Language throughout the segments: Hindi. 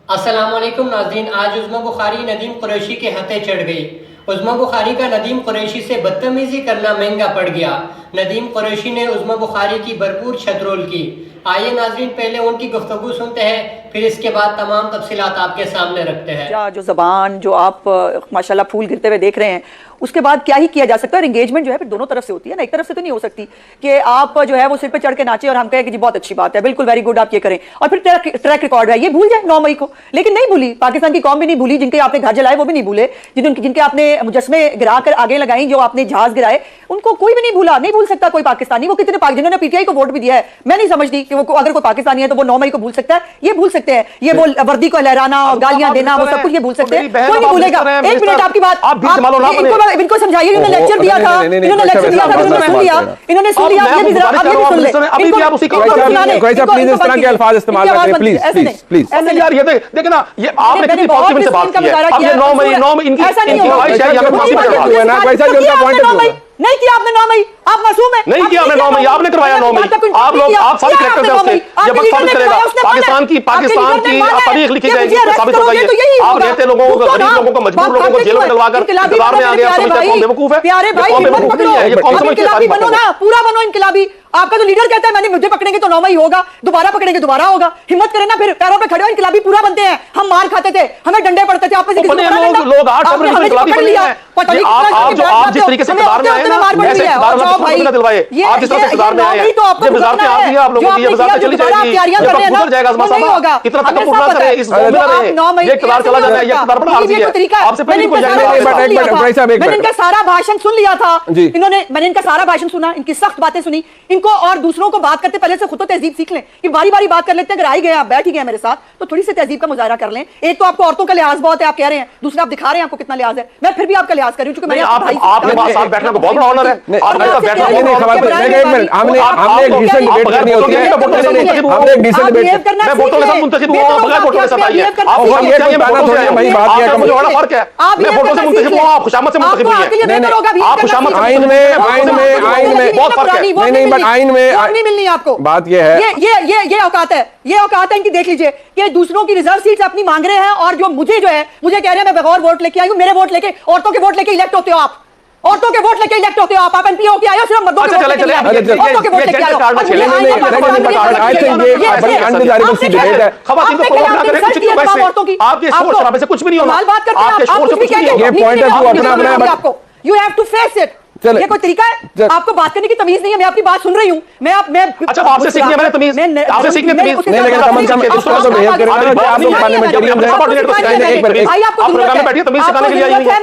अस्सलामुअलैकुम नाज़रीन, आज उज़्मा बुखारी नदीम कुरैशी के हथे चढ़ गई। उज़्मा बुखारी का नदीम कुरैशी से बदतमीज़ी करना महंगा पड़ गया। नदीम कुरैशी ने उज़्मा बुखारी की भरपूर छतरोल की। आइए नाज़रीन, पहले उनकी गुफ्तगू सुनते हैं, फिर इसके बाद तमाम तफसीलात आपके सामने रखते हैं। जो ज़बान जो आप माशाल्लाह फूल गिरते हुए देख रहे हैं, उसके बाद क्या ही किया जा सकता है। और एंगेजमेंट जो है फिर दोनों तरफ से होती है ना, एक तरफ से तो नहीं हो सकती कि आप जो है वो सिर पे चढ़ के नाचे और हम कहें कि जी बहुत अच्छी बात है, बिल्कुल वेरी गुड, आप ये करें, और फिर ट्रैक रिकॉर्ड है ये भूल जाए 9 मई को। लेकिन नहीं भूली, पाकिस्तान की कौम भी नहीं भूली, जिनके आपने घर जलाए वो भी नहीं भूले, जिनके आपने मुजस्मे गिरा कर आगे लगाई, जो आपने जहाज गिराए, उनको कोई भी नहीं भूला। नहीं भूल सकता कोई पाकिस्तानी। वो कितने जिन्होंने पीटीआई को वोट भी दिया है, मैं नहीं समझती कि वो अगर कोई पाकिस्तानी है तो वो 9 मई को भूल सकता है। ये भूल सकते हैं, ये वो वर्दी को लहराना और गालियां देना, वो सब कुछ ये भूल सकते हैं। कोई नहीं भूलेगा। एक मिनट आपकी बात, इनको समझाइए। लेक्चर दिया था, इन्होंने लेक्चर दिया था, इन्होंने सुन लिया, इन्होंने सुन लिया, ये भी सुन ले। अभी भी आप उसी को प्लीज इस तरह के अल्फाज इस्तेमाल करें, प्लीज प्लीज प्लीज। ऐसे यार, ये देख ना, ये आपने कितनी पॉजिटिव से बात की है। अब ये 9 मई इनकी ख्वाहिश है, यहाँ पे फांसी पर चढ़ाओ। नहीं किया आपने 9 मई, आप मासूम है। नहीं किया आपने 9 मई, आपने करवाया 9 मई। आप लोग, आप सारे करेक्टर्स हैं उसके। ये वक्त साबित करेगा पाकिस्तान की तारीख लिखी जाएगी, तो साबित होगा ये। आप रहते लोगों को, गरीब लोगों को, मजबूर लोगों को जेलों में डलवाकर इंतजार में आ गया, समझते हैं कौन बेवकूफ है, कौन बेवकूफ नहीं है, ये कौन समझते हैं सारी बातों को। पूरा बनो इनकलाबी। आपका तो लीडर कहता है मैंने मुझे पकड़ेंगे तो 9 मई होगा, दोबारा पकड़ेंगे दोबारा होगा। हिम्मत करें ना, फिर पैरों पे खड़े हो। इनकलाबी पूरा बनते हैं। हम मार खाते थे, हमें डंडे पड़ते थे, आप लोग 8 फरवरी को इनकलाबी बन लिया। आप जिस तरीके से इकरार में आए ना, ऐसे इकरार में दिलवाए। आप जिस तरह से इकरार में आए हैं, ये वजारत आ गई है आप लोगों की, ये वजारत चली जाएगी, ये गुजर जाएगा। आजमा साहब इतना तकब्बुर ना करें, इस जोर में ना रहें। ये इकरार चला जाना है, ये इकरार बड़ा आर्जी है। आपसे पहले कोई जाएगा। मैंने इनका सारा भाषण सुन लिया था, मैंने इनका सारा भाषण सुना, इनकी सख्त बातें सुनी। इनको और दूसरों को बात करते पहले से खुद तो तहजीब सीख लें कि बारी बारी बात कर लेते हैं। अगर आई गए आप बैठ ही गए मेरे साथ, तो थोड़ी सी तहजीब का मुजाहरा कर लें। एक तो आपको औरतों का लिहाज बहुत है, आप कह रहे हैं, दूसरा आप दिखा रहे हैं आपको कितना लिहाज है। मैं फिर भी आपका लिहाज कर रही हूं, क्योंकि मैंने आपके पास साथ बैठने को बहुत बड़ा ऑनर है। आपके साथ बैठना हमने एक डिसेंट डिबेट करनी होती है, हमने एक डिसेंट डिबेट। मैं वोटों के साथ मुंतखब हूं, आप बगैर वोटों के साथ आइए। आप ये कोई बात नहीं है, वही बात है, मुझे बड़ा फर्क है। मैं वोटों से मुंतखब हूं, आप खुशामत से मुंतखब नहीं है। आप खुशामत आइन में बहुत फर्क है। नहीं, बट आइन में नहीं मिलनी आपको। बात ये है, ये औकात है, ये औकात है इनकी। देख लीजिए कि दूसरों की रिजर्व सीट्स अपनी मांग रहे हैं, और जो मुझे कह रहे हैं मैं बगैर वोट लेके आई हूं। मेरे वोट लेके, औरतों के वोट लेके इलेक्ट होते हो आप, औरतों के वोट लेके इलेक्ट होते हो आप एमपी होके आए हो, सिर्फ मर्दों के वोट लेके आए हो, औरतों के वोट लेके आए हो। आपके शोर शराबे से कुछ भी नहीं होगा, आपके शोर से कुछ नहीं होगा। ये पॉइंट ऑफ व्यू अपना अपना आपको, you have to face it. ये कोई तरीका है? आपको बात करने की तमीज नहीं है। मैं आपकी बात सुन रही हूं। मैं अच्छा, आपसे सीखनी है मैंने तमीज, आपसे सीखनी है तमीज नहीं, लेकिन कम से कम इस तरह से बिहेव करें ना, आप लोग पार्लियामेंटेरियन हैं। सबॉर्डिनेट को सिखाएंगे। एक बार आप प्रोग्राम में बैठिए, तमीज सिखाने के लिए आई हुई है।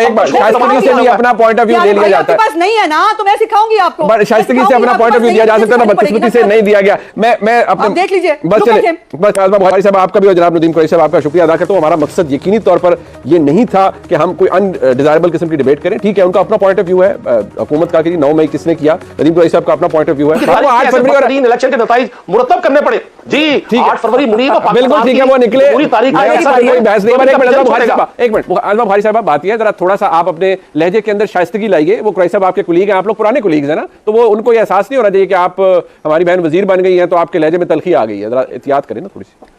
एक बार शाइस्तगी से भी अपना पॉइंट ऑफ व्यू ले लिया जाता है। पास नहीं है ना, तो मैं सिखाऊंगी आपको। बट शाइस्तगी से अपना पॉइंट ऑफ व्यू दिया जा सकता है ना, बदकिस्मती से नहीं दिया गया। मैं अपने देख लीजिए, बस चले, बस आज़मा बुखारी साहब आपका भी और जनाब नदीम कुरैशी साहब आपका शुक्रिया अदा करता हूं। हमारा मकसद यकीनी तौर पर ये नहीं था कि हम कोई अनडिजायरेबल किस्म की डिबेट करें। ठीक है, उनका अपना पॉइंट ऑफ व्यू है, हुकूमत का 9 मई किसने किया, नदीम कुरैशी साहब का अपना पॉइंट ऑफ व्यू है। 8 फरवरी और 3 इलेक्शन के नतीजे मुरतब करने पड़े जी। 8 फरवरी मुनीब बिल्कुल ठीक है, वो निकले पूरी तारीख ऐसा कोई बहस नहीं। एक मिनट आज़मा बुखारी साहब बात है, जरा थोड़ा सा आप अपने लहजे के अंदर शाइस्तगी लाइए। वो कुरैशी साहब आपके कुलीग हैं, आप लोग पुराने कुलीग हैं ना, तो वो उनको ये एहसास नहीं हो रहा है कि आप हमारी बहन वजीर बन गई हैं तो आपके लहजे में तलखी आ गई है। जरा एहतियात करें ना थोड़ी सी।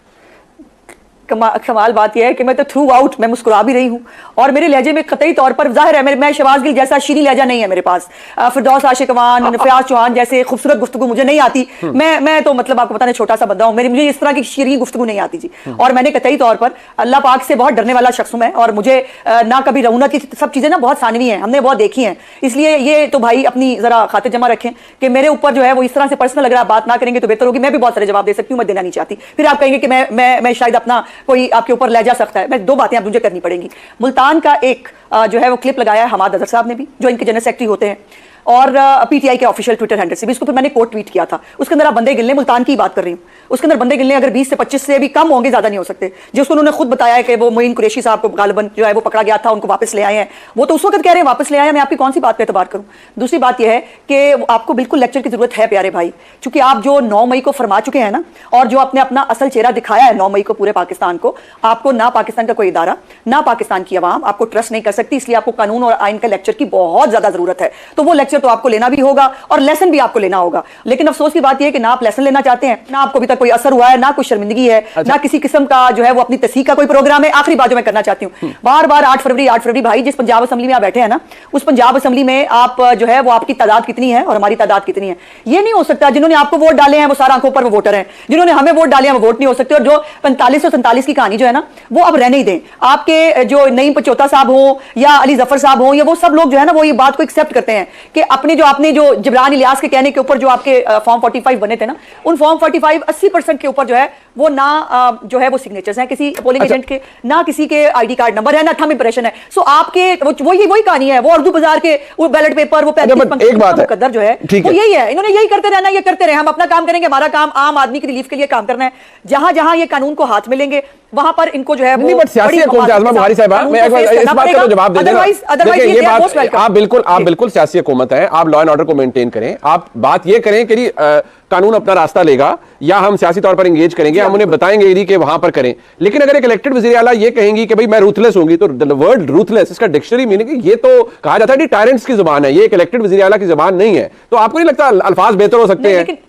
कमाल बात यह है कि मैं तो थ्रू आउट मैं मुस्कुरा भी रही हूँ, और मेरे लहजे में कतई तौर पर जाहिर है मैं शहबाज गिल जैसा शीरी लहजा नहीं है मेरे पास। फिरदौस आशिकवान, फयाज चौहान जैसे खूबसूरत गुफ्तगू मुझे नहीं आती। मैं तो मतलब आपको पता नहीं छोटा सा बंदा हूँ, मुझे इस तरह की शीरी गुफ्तगू नहीं आती जी। और मैंने कतई तौर पर अल्लाह पाक से बहुत डरने वाला शख्स हूँ मैं, और मुझे ना कभी रऊनक की सब चीजें ना बहुत सानवी हैं, हमने बहुत देखी हैं। इसलिए ये तो भाई अपनी जरा खातिर जमा रखें कि मेरे ऊपर जो है वो इस तरह से पर्सनल अगर आप बात ना करेंगे तो बेहतर होगी। मैं भी बहुत सारे जवाब दे सकती हूँ, मैं देना नहीं चाहती। फिर आप कहेंगे कि मैं शायद अपना कोई आपके ऊपर जा सकता है। मैं 2 बातें आप मुझे करनी पड़ेंगी। मुल्तान का एक जो है वो क्लिप लगाया है हमाद अजहर साहब ने भी, जो इनके जनरल सेक्रेटरी होते हैं, और पीटीआई के ऑफिशियल ट्विटर हैंडल से भी। इसको फिर मैंने कोट ट्वीट किया था। उसके अंदर आप बंदे गिनने, मुल्तान की बात कर रही हूँ, उसके अंदर बंदे गिनने अगर 20 से 25 से भी कम होंगे, ज्यादा नहीं हो सकते। जिसको उन्होंने खुद बताया है कि वो मोइन कुरैशी साहब को गालिबन जो है वो पकड़ा गया था, उनको वापस ले आए हैं। वो तो उस वक्त कह रहे हैं वापस ले आए हैं, मैं आपकी कौन सी बात पे एतबार करूं। दूसरी बात यह है कि आपको बिल्कुल लेक्चर की जरूरत है प्यारे भाई, क्योंकि आप जो 9 मई को फरमा चुके हैं ना, और जो आपने अपना असल चेहरा दिखाया है 9 मई को पूरे पाकिस्तान को, आपको ना पाकिस्तान का कोई इदारा, ना पाकिस्तान की आवाम आपको ट्रस्ट नहीं कर सकती। इसलिए आपको कानून और आइन का लेक्चर की बहुत ज्यादा जरूरत है। तो वो लेक्चर लेक्चर तो आपको लेना भी होगा और लेसन भी आपको लेना होगा। लेकिन अफसोस की बात यह है कि ना आप लेसन लेना चाहते हैं, ना आपको अभी तक कोई असर हुआ है, ना कोई शर्मिंदगी है, ना किसी किस्म का जो है वो अपनी तस्हीह का कोई प्रोग्राम है। आखिरी बात जो मैं करना चाहती हूँ, बार बार 8 फरवरी भाई, जिस पंजाब असेंबली में आप बैठे हैं ना, उस पंजाब असेंबली में आप जो है वो आपकी तादाद कितनी है और हमारी तादाद कितनी है, ये नहीं हो सकता। जिन्होंने आपको वोट डाले हैं वो सारा आंखों पर वो वोटर हैं, जिन्होंने हमें वोट डाले हैं वो वोट नहीं हो सकते। और जो 4547 की कहानी जो है ना, वो अब रहने ही दें। आपके जो नईम पचौता साहब हो या अली जफर साहब हो, या वो सब लोग जो है ना वो ये बात को एक्सेप्ट करते हैं कि अपने जो जिब्रान इलियास के कहने के ऊपर जो आपके फॉर्म 45 बने थे ना, उन फॉर्म 45 80% के ऊपर जो है वो ना जो है वो सिग्नेचर्स हैं किसी पोलिंग एजेंट के, ना किसी के आईडी कार्ड नंबर है, ना थंब इंप्रेशन है। सो आपके वही कहानी है, वो उर्दू बाजार के वो बैलेट पेपर, वो 35 एक बात है मुकद्दर जो है वो यही है। इन्होंने यही करते रहना, ये करते रहे, हम अपना काम करेंगे। हमारा काम आम आदमी की रिलीफ के लिए काम करना है। जहां जहां ये कानून को हाथ में लेंगे वहां पर इनको जो है नहीं, बट सियासी हुकूमत आज़मा बुखारी साहब, मैं इस बात का तो जवाब दे देना। देखिए ये बात आप बिल्कुल सियासी हुकूमत है, आप लॉ एंड ऑर्डर को मेंटेन करें। आप बात ये करें कि कानून अपना रास्ता लेगा या हम सियासी तौर पर एंगेज करेंगे, हम उन्हें बताएंगे कि वहां पर करें। लेकिन अगर एक इलेक्टेड वज़ीर आला ये कहेंगी कि भाई मैं रूथलेस होंगी, तो वर्ड रूथलेस इसका डिक्शनरी मीनिंग ये तो कहा जाता है टायरेंट्स की जुबान है, ये एक इलेक्टेड वज़ीर आला की जुबान नहीं है। तो आपको नहीं लगता अल्फाज बेहतर हो सकते हैं?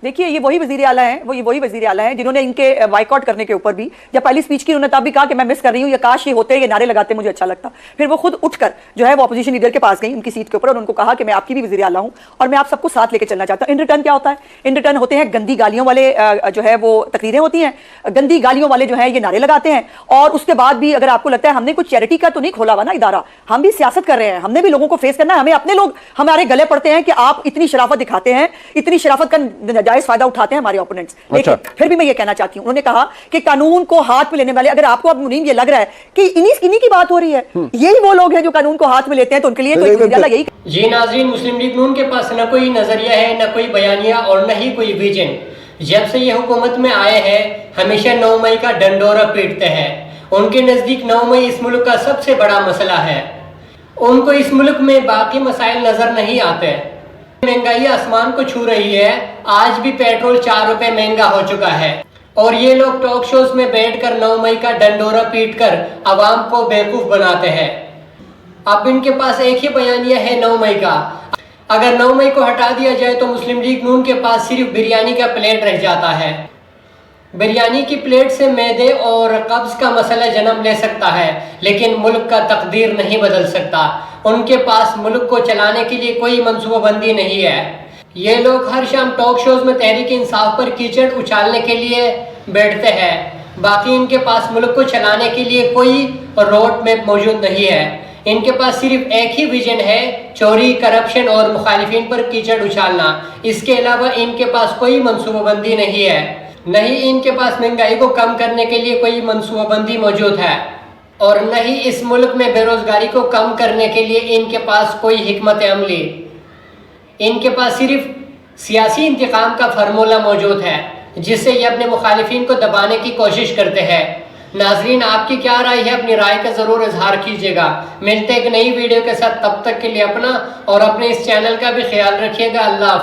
देखिए ये वही वजीर आला हैं, वही वजीर आला हैं जिन्होंने इनके बाइकआउट करने के ऊपर भी, जब पहली स्पीच की उन्होंने तब भी कहा कि मैं मिस कर रही हूँ, या काश ये होते, ये नारे लगाते मुझे अच्छा लगता। फिर वो खुद उठकर जो है वो अपोजिशन लीडर के पास गई उनकी सीट के ऊपर और उनको कहा कि मैं आपकी भी वजीर आला हूँ और मैं आप सबको साथ लेकर चलना चाहता हूँ। इन रिटर्न क्या होता है? इन रिटर्न होते हैं गंदी गालियों वाले जो है वो तकरीरें होती हैं, गंदी गालियों वाले जो है ये नारे लगाते हैं। और उसके बाद भी अगर आपको लगता है हमने कुछ चैरिटी का तो नहीं खोला हुआ ना इदारा, हम भी सियासत कर रहे हैं, हमने भी लोगों को फेस करना है। हमें अपने लोग हमारे गले पड़ते हैं कि आप इतनी शराफत दिखाते हैं, इतनी शराफत का नाजायज फायदा उठाते हैं हमारे ओपोनेंट्स। लेकिन फिर भी मैं ये कहना चाहती हूं, उन्होंने कहा कि कानून को हाथ में लेने वाले, अगर आपको अब मुनीम ये लग रहा है कि इन्हीं की बात हो रही है, यही वो लोग हैं जो कानून को हाथ में लेते हैं, तो उनके लिए तो यही। जी नाज़रीन, मुस्लिम लीग नून के पास न कोई नजरिया है, न कोई बयानिया और न ही कोई विजन। जब से ये हुकूमत में आए हैं हमेशा 9 मई का डंडोरा पीटते हैं। उनके नजदीक 9 मई इस मुल्क का सबसे बड़ा मसला है। उनको इस मुल्क में बाकी मसाइल नजर नहीं आते। महंगाई आसमान को छू रही है, आज भी पेट्रोल 4 रुपए महंगा हो चुका है और ये लोग टॉक शोज में बैठकर 9 मई का डंडोरा पीटकर आवाम को बेवकूफ बनाते हैं। अब इनके पास एक ही बयानिया है 9 मई का। अगर 9 मई को हटा दिया जाए तो मुस्लिम लीग नून के पास सिर्फ बिरयानी का प्लेट रह जाता है। बिरयानी की प्लेट से मैदे और कब्ज का मसला जन्म ले सकता है, लेकिन मुल्क का तकदीर नहीं बदल सकता। उनके पास मुल्क को चलाने के लिए कोई मनसूबाबंदी नहीं है। ये लोग हर शाम टॉक शोज में तहरीक इंसाफ पर कीचड़ उछालने के लिए बैठते हैं, बाकी इनके पास मुल्क को चलाने के लिए कोई रोड मैप मौजूद नहीं है। इनके पास सिर्फ एक ही विजन है, चोरी, करप्शन और मुखालिफिन पर कीचड़ उछालना। इसके अलावा इनके पास कोई मनसूबाबंदी नहीं है। नहीं इनके पास महंगाई को कम करने के लिए कोई मनसूबाबंदी मौजूद है और न ही इस मुल्क में बेरोजगारी को कम करने के लिए इनके पास कोई हिकमत अमली। इनके पास सिर्फ सियासी इंतकाम का फार्मूला मौजूद है जिससे ये अपने मुखालिफिन को दबाने की कोशिश करते हैं। नाजरीन, आपकी क्या राय है? अपनी राय का जरूर इजहार कीजिएगा। मिलते एक नई वीडियो के साथ, तब तक के लिए अपना और अपने इस चैनल का भी ख्याल रखिएगा। अल्लाह हाफ़िज़।